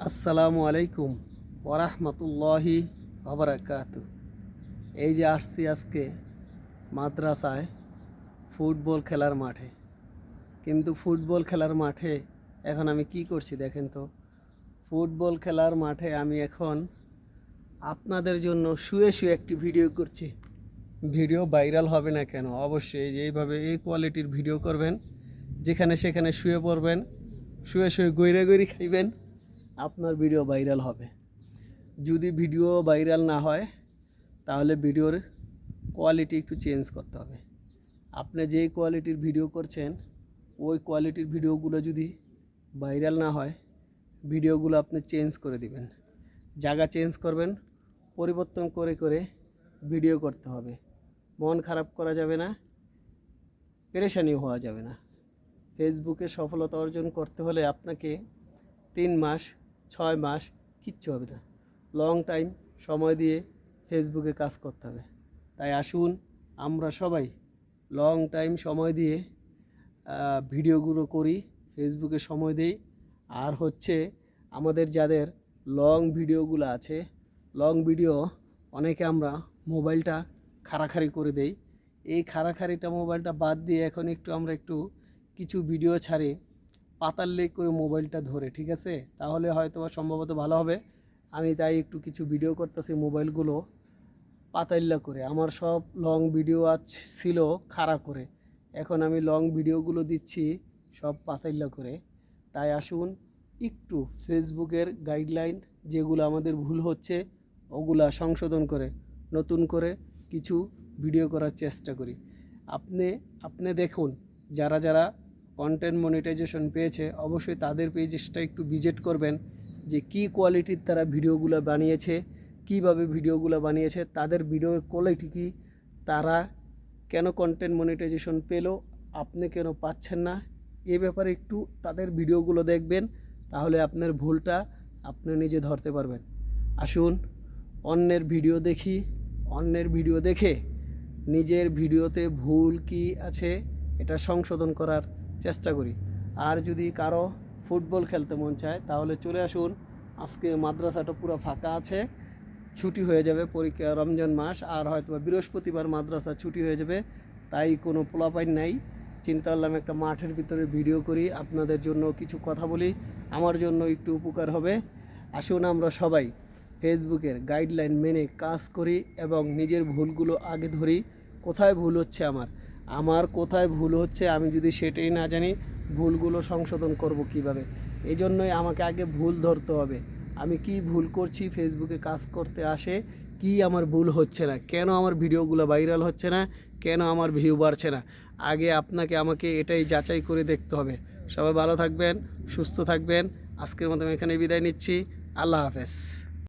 আসসালামু আলাইকুম ওরহমতুল্লাহি ওবরাকাতু। এই যে আসছি আজকে মাদ্রাসায় ফুটবল খেলার মাঠে, কিন্তু ফুটবল খেলার মাঠে এখন আমি কি করছি দেখেন তো। ফুটবল খেলার মাঠে আমি এখন আপনাদের জন্য শুয়ে শুয়ে একটি ভিডিও করছি। ভিডিও ভাইরাল হবে না কেন? অবশ্যই এই যে এইভাবে এই কোয়ালিটির ভিডিও করবেন, যেখানে সেখানে শুয়ে পড়বেন, শুয়ে শুয়ে গৈরে গৈরি খাইবেন, আপনার ভিডিও ভাইরাল হবে। যদি ভিডিও ভাইরাল না হয় তাহলে ভিডিওর কোয়ালিটি একটু চেঞ্জ করতে হবে। আপনি যেই কোয়ালিটির ভিডিও করছেন ওই কোয়ালিটির ভিডিওগুলো যদি ভাইরাল না হয়, ভিডিওগুলো আপনি চেঞ্জ করে দিবেন, জায়গা চেঞ্জ করবেন, পরিবর্তন করে করে ভিডিও করতে হবে। মন খারাপ করা যাবে না, পেরেশানি হওয়া যাবে না। ফেসবুকে সফলতা অর্জন করতে হলে আপনাকে 3 মাস 6 মাস কিচ্ছু হবে না, লং টাইম সময় দিয়ে ফেসবুকে কাজ করতে হবে। তাই আসুন আমরা সবাই লং টাইম সময় দিয়ে ভিডিওগুলো করি, ফেসবুকে সময় দেই। আর হচ্ছে আমাদের যাদের লং ভিডিওগুলো আছে, লং ভিডিও অনেকে আমরা মোবাইলটা খাড়াখাড়ি করে দেই। এই খাড়াখাড়িটা মোবাইলটা বাদ দিয়ে এখন আমরা একটু কিছু ভিডিও ছাড়ি পাতার লেগ করে মোবাইলটা ধরে, ঠিক আছে? তাহলে হয়তো সম্ভবত ভালো হবে। আমি তাই একটু কিছু ভিডিও করতেছি মোবাইলগুলো পাতাল্লা করে। আমার সব লং ভিডিও আজ ছিল খাড়া করে, এখন আমি লং ভিডিওগুলো দিচ্ছি সব পাতাল্লা করে। তাই আসুন একটু ফেসবুকের গাইডলাইন যেগুলো আমাদের ভুল হচ্ছে ওগুলা সংশোধন করে নতুন করে কিছু ভিডিও করার চেষ্টা করি। আপনি দেখুন, যারা যারা কন্টেন্ট মনিটাইজেশন পেয়েছে অবশ্যই তাদের পেজটা একটু ভিজিট করবেন, যে কী কোয়ালিটির তারা ভিডিওগুলো বানিয়েছে, কিভাবে ভিডিওগুলো বানিয়েছে, তাদের ভিডিওর কোয়ালিটি কী, তারা কেন কন্টেন্ট মনিটাইজেশন পেলো, আপনি কেন পাচ্ছেন না, এ ব্যাপারে একটু তাদের ভিডিওগুলো দেখবেন, তাহলে আপনার ভুলটা আপনি নিজে ধরতে পারবেন। আসুন অন্যের ভিডিও দেখি, অন্যের ভিডিও দেখে নিজের ভিডিওতে ভুল কি আছে এটা সংশোধন করার চেষ্টা করি। আর যদি কারো ফুটবল খেলতে মন চায় তাহলে চলে আসুন। আজকে মাদ্রাসাটা পুরো ফাঁকা আছে, ছুটি হয়ে যাবে, পরীক্ষা রমজান মাস, আর হয়তো বৃহস্পতিবার মাদ্রাসা ছুটি হয়ে যাবে, তাই কোনো পোলাপাইন নাই। চিন্তা করলাম একটা মাঠের ভিতরে ভিডিও করি, আপনাদের জন্য কিছু কথা বলি, আমার জন্য একটু উপকার হবে। আসুন আমরা সবাই ফেসবুকের গাইডলাইন মেনে কাজ করি এবং নিজের ভুলগুলো আগে ধরি। কোথায় ভুল হচ্ছে আমার কোথায় ভুল হচ্ছে আমি যদি সেটাই না জানি, ভুলগুলো সংশোধন করব কিভাবে? এই জন্যই আমাকে আগে ভুল ধরতে হবে। আমি কি ভুল করছি ফেসবুকে কাজ করতে আসে, কি আমার ভুল হচ্ছে না, কেন আমার ভিডিওগুলো ভাইরাল হচ্ছে না, কেন আমার ভিউ বাড়ছে না, আগে আমাকে এটাই যাচাই করে দেখতে হবে। সবাই ভালো থাকবেন, সুস্থ থাকবেন। আজকের মতো এখানে বিদায় নিচ্ছি। আল্লাহ হাফেজ।